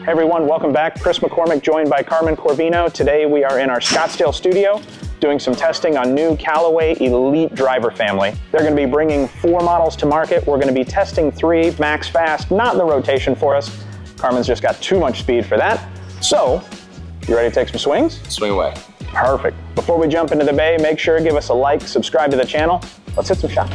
Hey everyone, welcome back. Chris McCormick joined by Carmen Corvino. Today we are in our Scottsdale studio doing some testing on new Callaway ELYTE driver family. They're going to be bringing 4 models to market. We're going to be testing 3 max fast, not in the rotation for us. Carmen's just got too much speed for that. So, you ready to take some swings? Swing away. Perfect. Before we jump into the bay, make sure to give us a like, subscribe to the channel. Let's hit some shots.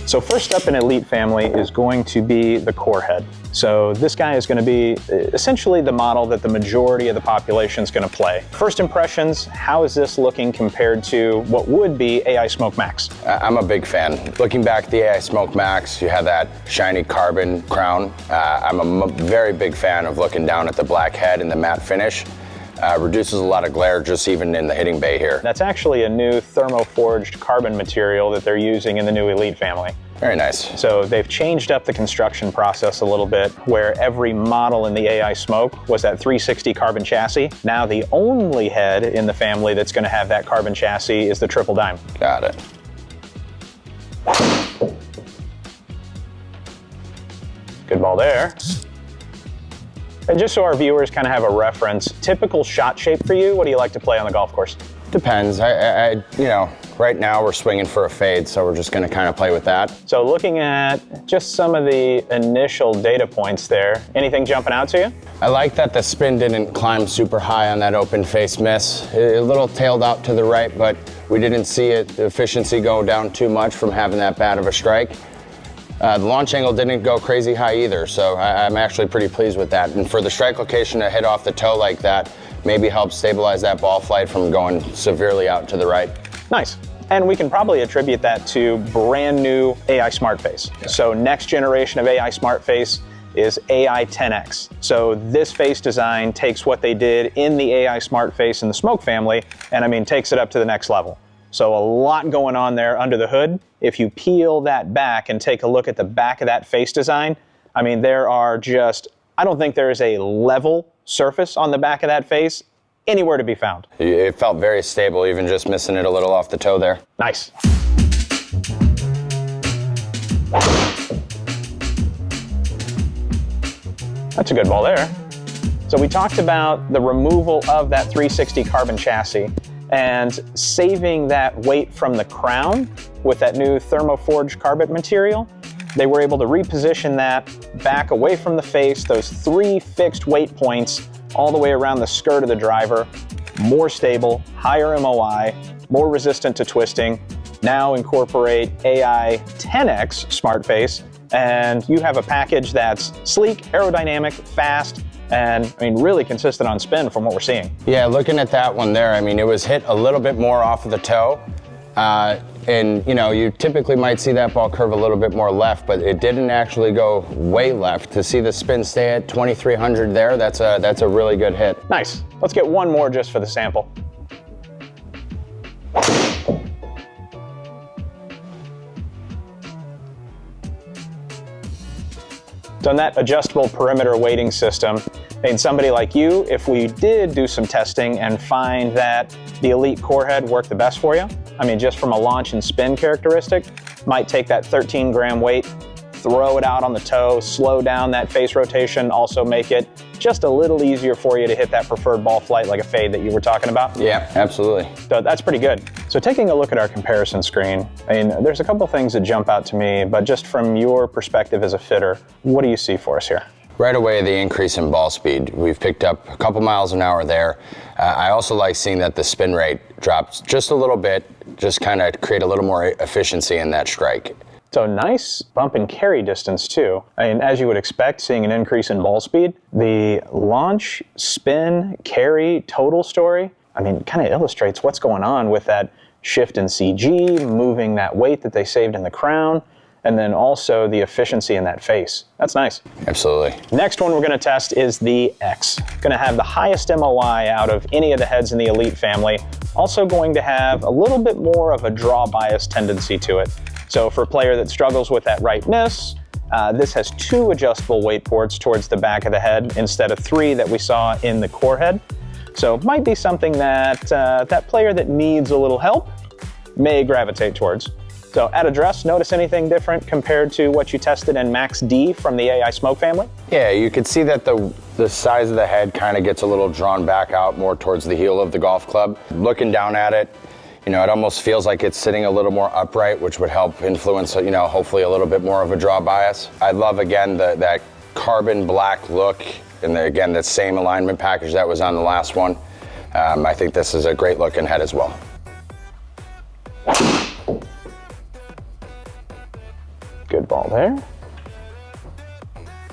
So first up in ELYTE family is going to be the core head. So this guy is going to be essentially the model that the majority of the population is going to play. First impressions, how is this looking compared to what would be AI Smoke Max? I'm a big fan. Looking back at the AI Smoke Max, you have that shiny carbon crown. I'm a very big fan of looking down at the black head and the matte finish. Reduces a lot of glare just even in the hitting bay here. That's actually a new thermo-forged carbon material that they're using in the new ELYTE family. Very nice. So they've changed up the construction process a little bit, where every model in the AI Smoke was that 360 carbon chassis. Now the only head in the family that's going to have that carbon chassis is the triple dime. Got it. Good ball there. And just so our viewers kind of have a reference, typical shot shape for you, what do you like to play on the golf course? Depends. You know, right now we're swinging for a fade, so we're just going to kind of play with that. So looking at just some of the initial data points there, anything jumping out to you? I like that the spin didn't climb super high on that open face miss. A little tailed out to the right, but we didn't see the efficiency go down too much from having that bad of a strike. The launch angle didn't go crazy high either, so I'm actually pretty pleased with that. And for the strike location to hit off the toe like that, maybe helps stabilize that ball flight from going severely out to the right. Nice. And we can probably attribute that to brand new AI Smart Face. Yeah. So next generation of AI Smart Face is AI 10X. So this face design takes what they did in the AI Smart Face in the Smoke family, and I mean, takes it up to the next level. So a lot going on there under the hood. If you peel that back and take a look at the back of that face design, I mean, there are just, I don't think there is a level surface on the back of that face anywhere to be found. It felt very stable, even just missing it a little off the toe there. Nice. That's a good ball there. So we talked about the removal of that 360 carbon chassis and saving that weight from the crown with that new thermo-forged carbon material. They were able to reposition that back away from the face, those 3 fixed weight points all the way around the skirt of the driver, more stable, higher MOI, more resistant to twisting. Now incorporate AI 10X Smart Face, and you have a package that's sleek, aerodynamic, fast, and I mean, really consistent on spin from what we're seeing. Yeah, looking at that one there, I mean, it was hit a little bit more off of the toe. And you know, you typically might see that ball curve a little bit more left, but it didn't actually go way left. To see the spin stay at 2,300 there, that's a really good hit. Nice. Let's get one more just for the sample. So on that adjustable perimeter weighting system, I mean, somebody like you, if we did do some testing and find that the ELYTE core head worked the best for you, I mean, just from a launch and spin characteristic, might take that 13-gram weight, throw it out on the toe, slow down that face rotation, also make it just a little easier for you to hit that preferred ball flight like a fade that you were talking about. Yeah, absolutely. So that's pretty good. So taking a look at our comparison screen, I mean, there's a couple things that jump out to me, but just from your perspective as a fitter, what do you see for us here? Right away, the increase in ball speed. We've picked up a couple miles an hour there. I also like seeing that the spin rate drops just a little bit, just kind of create a little more efficiency in that strike. So nice bump and carry distance too. I mean, as you would expect, seeing an increase in ball speed, the launch, spin, carry, total story, I mean, kind of illustrates what's going on with that shift in CG, moving that weight that they saved in the crown, and then also the efficiency in that face. That's nice. Absolutely. Next one we're going to test is the X. Going to have the highest MOI out of any of the heads in the ELYTE family. Also going to have a little bit more of a draw bias tendency to it. So for a player that struggles with that right miss, this has 2 adjustable weight ports towards the back of the head instead of 3 that we saw in the core head. So it might be something that that player that needs a little help may gravitate towards. So at address, notice anything different compared to what you tested in Max D from the AI Smoke family? Yeah, you could see that the size of the head kind of gets a little drawn back out more towards the heel of the golf club. Looking down at it, you know, it almost feels like it's sitting a little more upright, which would help influence, you know, hopefully a little bit more of a draw bias. I love, again, that carbon black look, and again, that same alignment package that was on the last one. I think this is a great looking head as well. Good ball there.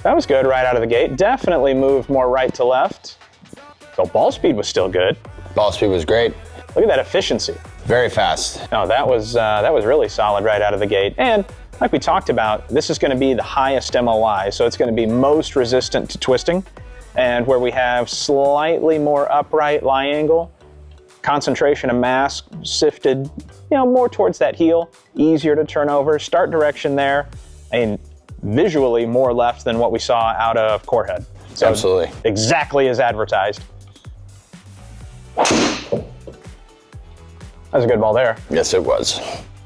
That was good right out of the gate. Definitely moved more right to left. So ball speed was still good. Ball speed was great. Look at that efficiency. Very fast. No, that was really solid right out of the gate. And like we talked about, this is going to be the highest MOI, so it's going to be most resistant to twisting. And where we have slightly more upright lie angle, concentration of mass sifted, you know, more towards that heel, easier to turn over. Start direction there, and visually more left than what we saw out of Corehead. So absolutely. Exactly as advertised. That was a good ball there. Yes, it was.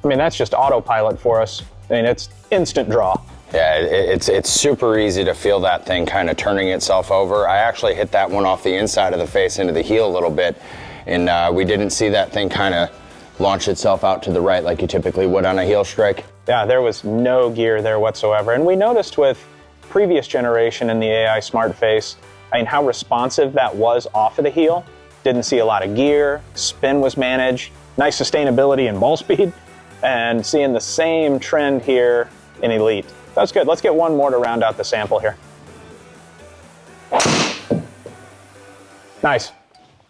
I mean, that's just autopilot for us. I mean, it's instant draw. Yeah, it's super easy to feel that thing kind of turning itself over. I actually hit that one off the inside of the face into the heel a little bit, and we didn't see that thing kind of launch itself out to the right like you typically would on a heel strike. Yeah, there was no gear there whatsoever. And we noticed with previous generation in the AI Smart Face, I mean, how responsive that was off of the heel. Didn't see a lot of gear, spin was managed, nice sustainability and ball speed, and seeing the same trend here in Elite. That's good. Let's get one more to round out the sample here. Nice.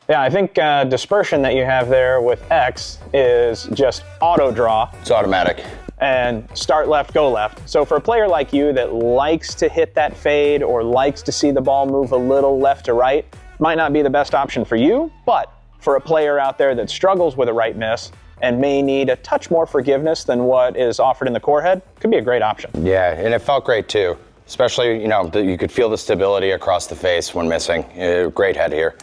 Yeah, I think dispersion that you have there with X is just auto draw. It's automatic. And start left, go left. So for a player like you that likes to hit that fade or likes to see the ball move a little left to right, might not be the best option for you, but for a player out there that struggles with a right miss and may need a touch more forgiveness than what is offered in the Corehead, could be a great option. Yeah, and it felt great too. Especially, you know, you could feel the stability across the face when missing. Great head here.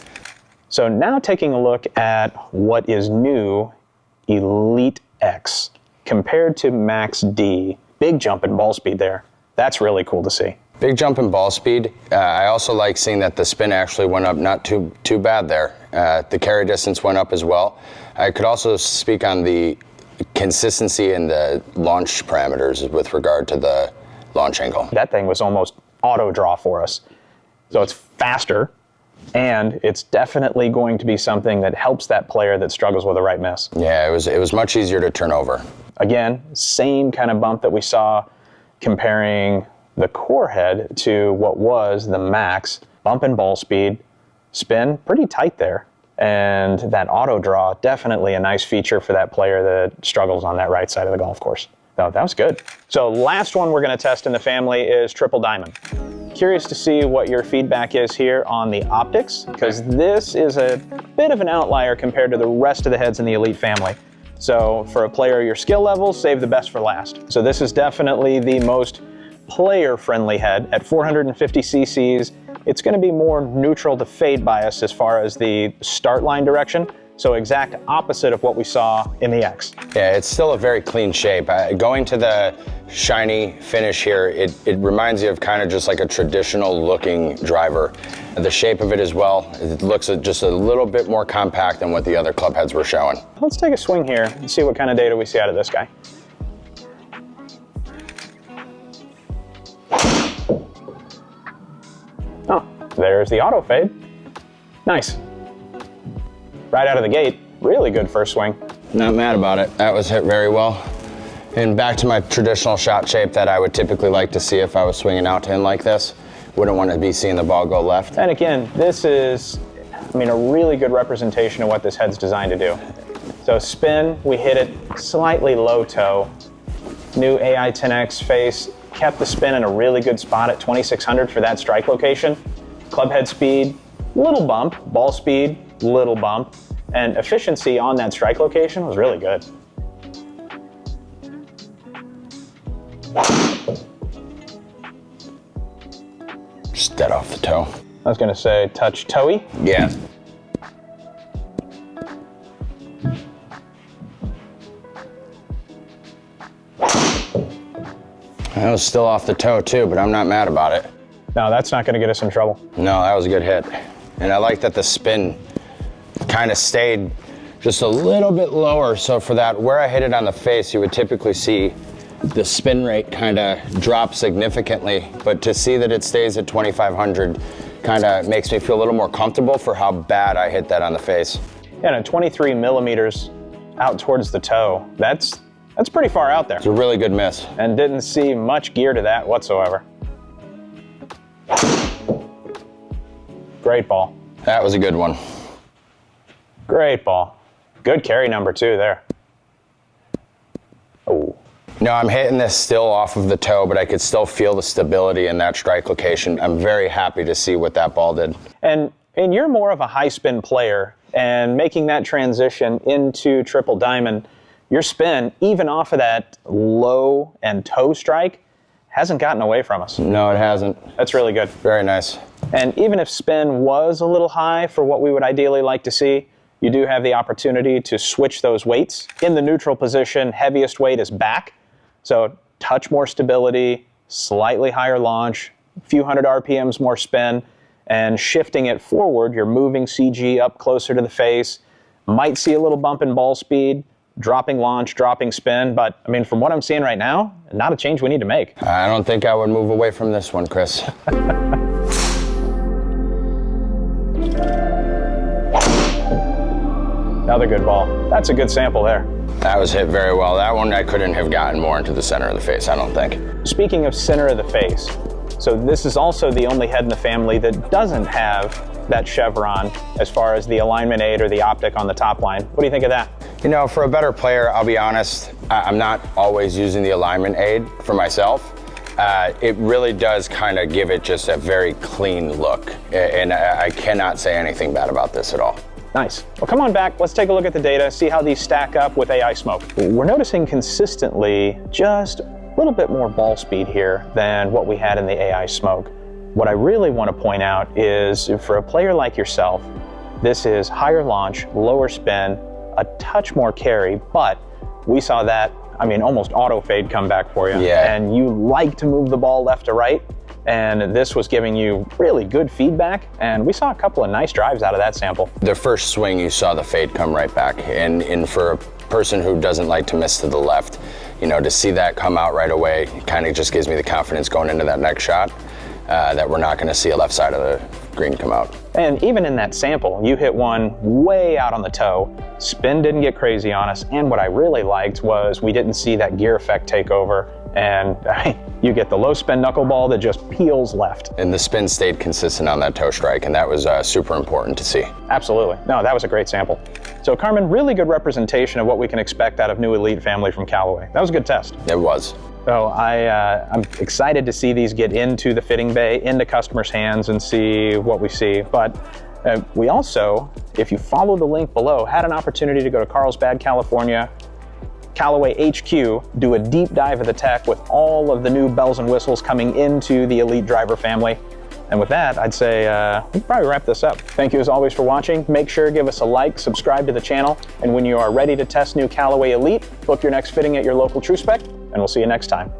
So now taking a look at what is new Elite X compared to Max D. Big jump in ball speed there. That's really cool to see. Big jump in ball speed. I also like seeing that the spin actually went up not too bad there. The carry distance went up as well. I could also speak on the consistency in the launch parameters with regard to the launch angle. That thing was almost auto draw for us. So it's faster, and it's definitely going to be something that helps that player that struggles with a right miss. Yeah, it was much easier to turn over. Again, same kind of bump that we saw comparing the Corehead to what was the Max. Bump in ball speed, spin pretty tight there. And that auto draw, definitely a nice feature for that player that struggles on that right side of the golf course. So that was good. So last one we're going to test in the family is Triple Diamond. Curious to see what your feedback is here on the optics, because this is a bit of an outlier compared to the rest of the heads in the Elite family. So for a player your skill level, save the best for last. So this is definitely the most player-friendly head at 450 cc's. It's going to be more neutral to fade bias as far as the start line direction. So exact opposite of what we saw in the X. Yeah, it's still a very clean shape. Going to the shiny finish here, it reminds you of kind of just like a traditional looking driver. The shape of it as well, it looks just a little bit more compact than what the other club heads were showing. Let's take a swing here and see what kind of data we see out of this guy. Oh, there's the auto fade. Nice. Right out of the gate, really good first swing. Not mad about it. That was hit very well. And back to my traditional shot shape that I would typically like to see if I was swinging out to in like this. Wouldn't want to be seeing the ball go left. And again, this is, I mean, a really good representation of what this head's designed to do. So spin, we hit it slightly low toe. New AI 10X face, kept the spin in a really good spot at 2600 for that strike location. Club head speed, little bump. Ball speed, little bump. And efficiency on that strike location was really good. Just dead off the toe. I was gonna say touch toey. Yeah. That was still off the toe too, but I'm not mad about it. No, that's not going to get us in trouble. No, that was a good hit. And I like that the spin kind of stayed just a little bit lower. So for that, where I hit it on the face, you would typically see the spin rate kind of drop significantly. But to see that it stays at 2,500 kind of makes me feel a little more comfortable for how bad I hit that on the face. Yeah, and 23 millimeters out towards the toe. That's pretty far out there. It's a really good miss. And didn't see much gear to that whatsoever. Great ball. That was a good one. Great ball. Good carry number two there. Oh. No, I'm hitting this still off of the toe, but I could still feel the stability in that strike location. I'm very happy to see what that ball did. And you're more of a high spin player, and making that transition into triple diamond, your spin, even off of that low and toe strike, hasn't gotten away from us. No, it hasn't. That's really good. Very nice. And even if spin was a little high for what we would ideally like to see, you do have the opportunity to switch those weights. In the neutral position, heaviest weight is back. So touch more stability, slightly higher launch, a few hundred RPMs more spin, and shifting it forward, you're moving CG up closer to the face. Might see a little bump in ball speed, dropping launch, dropping spin, but I mean, from what I'm seeing right now, not a change we need to make. I don't think I would move away from this one, Chris. Another good ball. That's a good sample there. That was hit very well. That one I couldn't have gotten more into the center of the face, I don't think. Speaking of center of the face, so this is also the only head in the family that doesn't have that chevron as far as the alignment aid or the optic on the top line. What do you think of that? You know, for a better player, I'll be honest, I'm not always using the alignment aid for myself. It really does kind of give it just a very clean look, and I cannot say anything bad about this at all. Nice. Well, come on back. Let's take a look at the data, see how these stack up with AI smoke. We're noticing consistently just a little bit more ball speed here than what we had in the AI smoke. What I really want to point out is for a player like yourself, this is higher launch, lower spin, a touch more carry, but we saw that, I mean, almost auto fade come back for you. Yeah. And you like to move the ball left to right, and this was giving you really good feedback, and we saw a couple of nice drives out of that sample. The first swing, you saw the fade come right back, and for a person who doesn't like to miss to the left, you know, to see that come out right away kind of just gives me the confidence going into that next shot that we're not going to see a left side of the green come out. And even in that sample, you hit one way out on the toe, spin didn't get crazy on us, and what I really liked was we didn't see that gear effect take over, and you get the low spin knuckleball that just peels left. And the spin stayed consistent on that toe strike, and that was super important to see. Absolutely. No, that was a great sample. So Carmen, really good representation of what we can expect out of new ELYTE family from Callaway. That was a good test. It was. So I'm excited to see these get into the fitting bay, into customers' hands, and see what we see. But we also, if you follow the link below, had an opportunity to go to Carlsbad, California, Callaway HQ, do a deep dive of the tech with all of the new bells and whistles coming into the ELYTE driver family. And with that, I'd say we can probably wrap this up. Thank you as always for watching. Make sure to give us a like, subscribe to the channel, and when you are ready to test new Callaway ELYTE, book your next fitting at your local TrueSpec, and we'll see you next time.